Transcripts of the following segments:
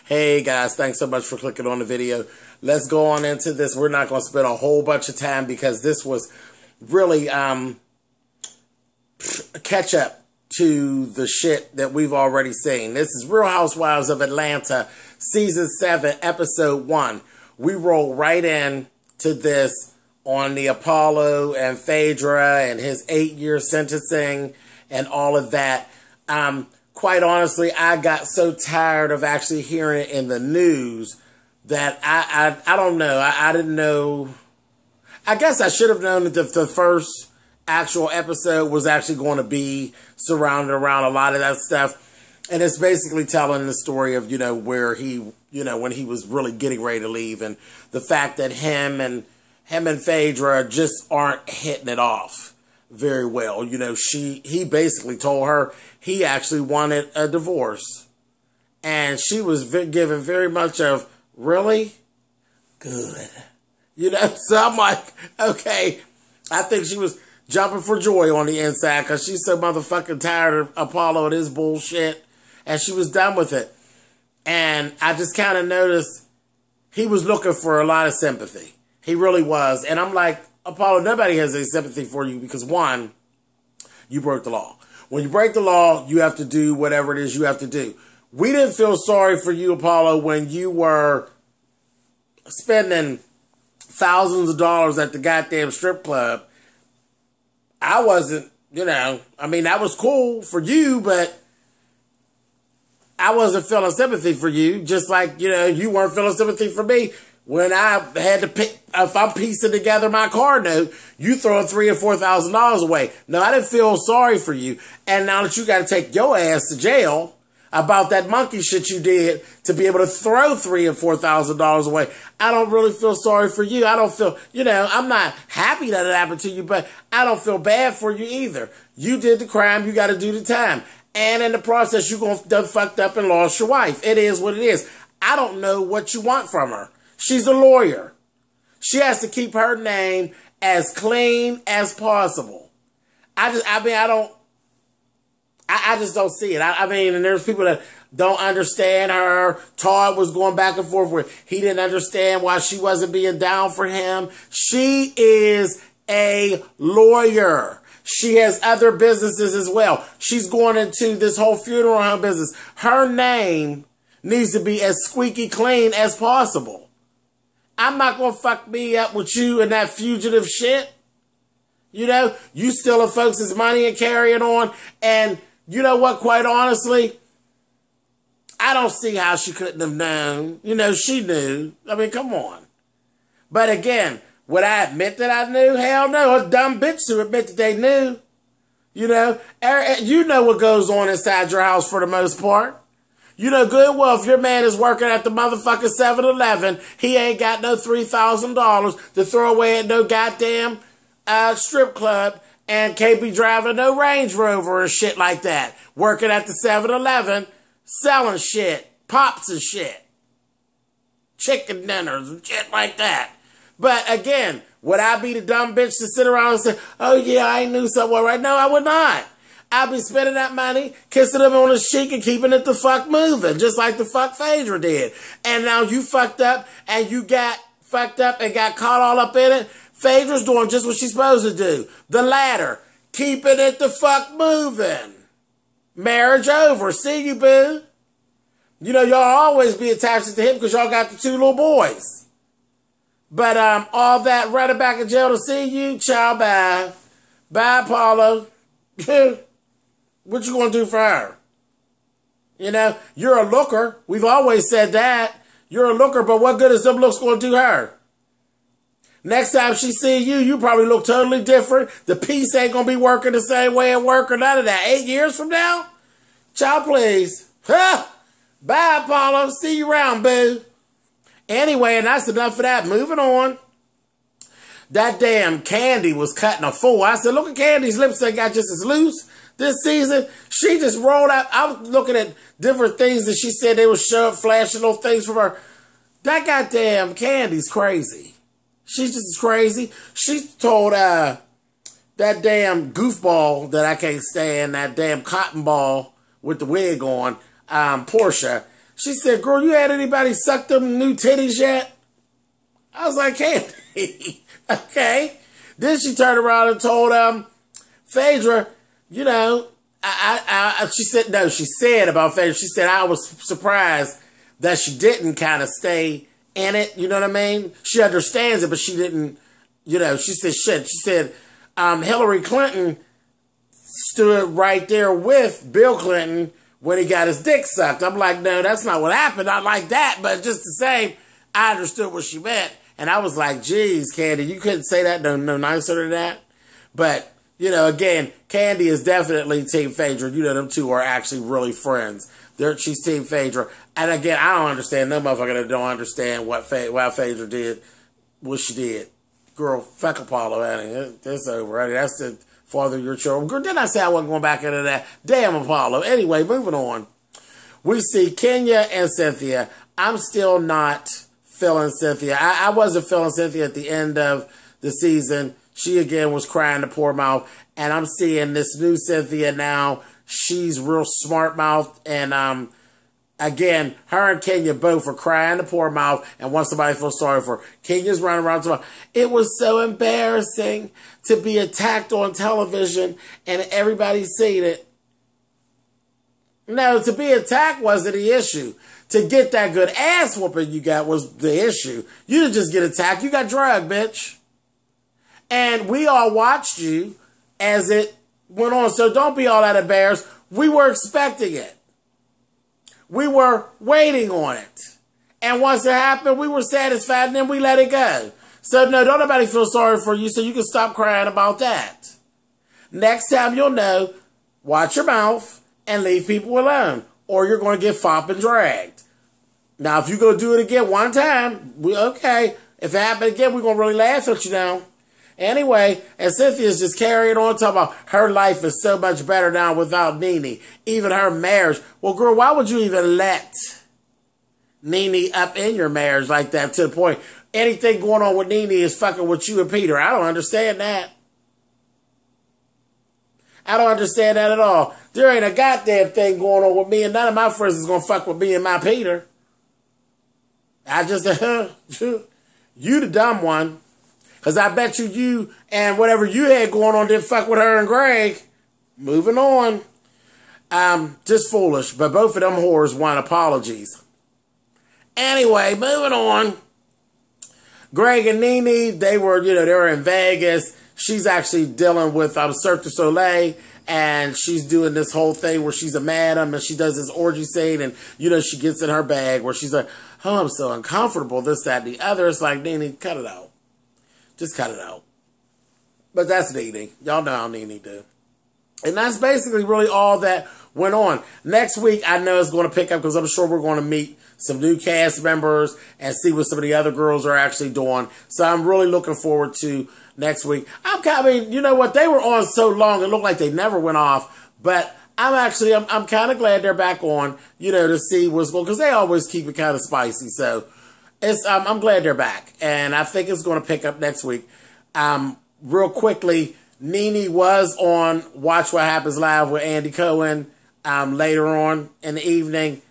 Hey guys, thanks so much for clicking on the video. Let's go on into this. We're not going to spend a whole bunch of time because this was really catch up to the shit that we've already seen. This is Real Housewives of Atlanta, Season 7, Episode 1. We roll right in to this on the Apollo and Phaedra and his 8-year sentencing and all of that. Quite honestly, I got so tired of actually hearing it in the news that I don't know. I didn't know. I guess I should have known that the first actual episode was actually going to be surrounded around a lot of that stuff. And it's basically telling the story of, where he, when he was really getting ready to leave, and the fact that him and Phaedra just aren't hitting it off very well. He basically told her he actually wanted a divorce. And she was given very much of, really? Good. So I'm like, okay. I think she was jumping for joy on the inside because she's so motherfucking tired of Apollo and his bullshit. And she was done with it. And I just kind of noticed he was looking for a lot of sympathy. He really was. And I'm like, Apollo, nobody has any sympathy for you because, one, you broke the law. When you break the law, you have to do whatever it is you have to do. We didn't feel sorry for you, Apollo, when you were spending thousands of dollars at the goddamn strip club. I wasn't, that was cool for you, but I wasn't feeling sympathy for you, just like, you weren't feeling sympathy for me. When I had to pick, if I'm piecing together my car note, you throwing $3,000 or $4,000 away. No, I didn't feel sorry for you. And now that you got to take your ass to jail about that monkey shit you did to be able to throw $3,000 or $4,000 away, I don't really feel sorry for you. I don't feel, I'm not happy that it happened to you, but I don't feel bad for you either. You did the crime. You got to do the time. And in the process, you're going to done fucked up and lost your wife. It is what it is. I don't know what you want from her. She's a lawyer. She has to keep her name as clean as possible. I just don't see it. And there's people that don't understand her. Todd was going back and forth where he didn't understand why she wasn't being down for him. She is a lawyer. She has other businesses as well. She's going into this whole funeral home business. Her name needs to be as squeaky clean as possible. I'm not going to fuck me up with you and that fugitive shit. You stealing folks' money and carrying on. And you know what, quite honestly, I don't see how she couldn't have known. She knew. Come on. But again, would I admit that I knew? Hell no. A dumb bitch to admit that they knew. You know what goes on inside your house for the most part. You know good well if your man is working at the motherfucking 7-Eleven, he ain't got no $3,000 to throw away at no goddamn strip club and can't be driving no Range Rover or shit like that. Working at the 7-Eleven, selling shit, pops and shit, chicken dinners and shit like that. But again, would I be the dumb bitch to sit around and say, oh yeah, I knew someone right? No, I would not. I'll be spending that money, kissing him on his cheek and keeping it the fuck moving, just like the fuck Phaedra did. And now you fucked up and you got fucked up and got caught all up in it. Phaedra's doing just what she's supposed to do. The latter, keeping it the fuck moving. Marriage over. See you, boo. Y'all always be attached to him because y'all got the 2 little boys. But all that running back in jail to see you, ciao, bye. Bye, Apollo. What you gonna do for her? You're a looker. We've always said that. You're a looker, but what good is them looks gonna do her? Next time she see you, you probably look totally different. The piece ain't gonna be working the same way it worked or none of that. 8 years from now? Ciao, please. Huh? Bye, Apollo. See you around, boo. Anyway, and that's enough of that. Moving on. That damn Candy was cutting a fool. I said, look at Candy's lipstick got just as loose this season. She just rolled out. I was looking at different things that she said they were flashing little things from her. That goddamn Candy's crazy. She's just as crazy. She told that damn goofball that I can't stand, that damn cotton ball with the wig on, Portia. She said, girl, you had anybody suck them new titties yet? I was like, Candy, okay. Then she turned around and told Phaedra, you know, she said about Phaedra, she said, I was surprised that she didn't kind of stay in it, you know what I mean? She understands it, but she didn't, you know, she said, shit. She said, Hillary Clinton stood right there with Bill Clinton when he got his dick sucked. I'm like, no, that's not what happened. Not like that, but just the same, I understood what she meant. And I was like, geez, Candy, you couldn't say that no nicer than that. But, you know, again, Candy is definitely Team Phaedra. You know, them two are actually really friends. She's Team Phaedra. And again, I don't understand. No motherfucker that don't understand why Phaedra did what she did. Girl, fuck Apollo, honey. It's over, right? That's the father of your children. Girl, didn't I say I wasn't going back into that? Damn Apollo. Anyway, moving on. We see Kenya and Cynthia. I'm still not feeling Cynthia. I wasn't feeling Cynthia at the end of the season. She, again, was crying to poor mouth. And I'm seeing this new Cynthia now. She's real smart mouth. And, again, her and Kenya both are crying to poor mouth and want somebody to feel sorry for her. Kenya's running around talking about, it was so embarrassing to be attacked on television and everybody's seen it. No, to be attacked wasn't the issue. To get that good ass whooping you got was the issue. You didn't just get attacked. You got drugged, bitch. And we all watched you as it went on. So don't be all that embarrassed. We were expecting it. We were waiting on it. And once it happened, we were satisfied and then we let it go. So no, don't nobody feel sorry for you so you can stop crying about that. Next time you'll know, watch your mouth and leave people alone. Or you're going to get fopped and dragged. Now, if you go do it again one time, okay. If it happens again, we're going to really laugh at you now. Anyway, and Cynthia's just carrying on, talking about her life is so much better now without Nene. Even her marriage. Well, girl, why would you even let Nene up in your marriage like that to the point anything going on with Nene is fucking with you and Peter? I don't understand that. I don't understand that at all. There ain't a goddamn thing going on with me, and none of my friends is going to fuck with me and my Peter. I just, you the dumb one. Because I bet you and whatever you had going on didn't fuck with her and Greg. Moving on. Just foolish. But both of them whores want apologies. Anyway, moving on. Greg and Nene, they were in Vegas. She's actually dealing with Cirque du Soleil. And she's doing this whole thing where she's a madam and she does this orgy scene. And, she gets in her bag where she's like, oh, I'm so uncomfortable, this, that, and the other. It's like, Nene, cut it out. Just cut it out. But that's Nene. Y'all know how Nene do. And that's basically really all that went on. Next week, I know it's going to pick up because I'm sure we're going to meet some new cast members and see what some of the other girls are actually doing. So I'm really looking forward to next week. You know what? They were on so long, it looked like they never went off. But I'm kind of glad they're back on, to see what's going on. Because they always keep it kind of spicy. So I'm glad they're back. And I think it's going to pick up next week. Real quickly, Nene was on Watch What Happens Live with Andy Cohen later on in the evening.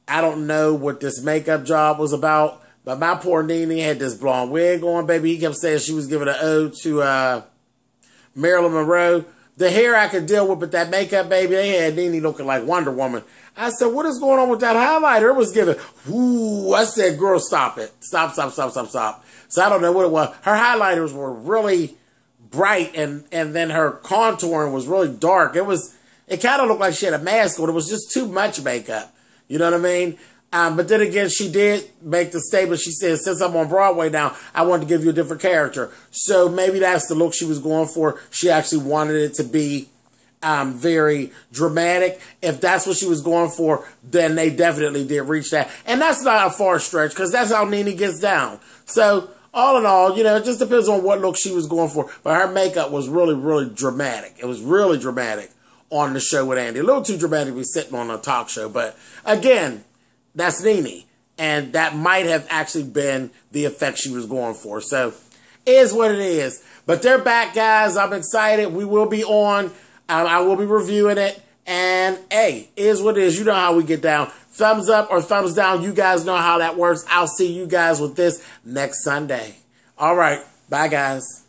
I don't know what this makeup job was about, but my poor Nene had this blonde wig on, baby. He kept saying she was giving an ode to Marilyn Monroe. The hair I could deal with, but that makeup, baby, they had Nene looking like Wonder Woman. I said, what is going on with that highlighter? It was giving, ooh, I said, girl, stop it. Stop. So I don't know what it was. Her highlighters were really bright, and then her contouring was really dark. It kind of looked like she had a mask on. It was just too much makeup. You know what I mean? But then again, she did make the statement. She said, since I'm on Broadway now, I wanted to give you a different character. So maybe that's the look she was going for. She actually wanted it to be very dramatic. If that's what she was going for, then they definitely did reach that. And that's not a far stretch because that's how Nene gets down. So all in all, it just depends on what look she was going for. But her makeup was really, really dramatic. It was really dramatic on the show with Andy. A little too dramatic to be sitting on a talk show. But again, that's Nene. And that might have actually been the effect she was going for. So it is what it is. But they're back, guys. I'm excited. We will be on. I will be reviewing it. And hey, is what it is. You know how we get down. Thumbs up or thumbs down. You guys know how that works. I'll see you guys with this next Sunday. All right. Bye, guys.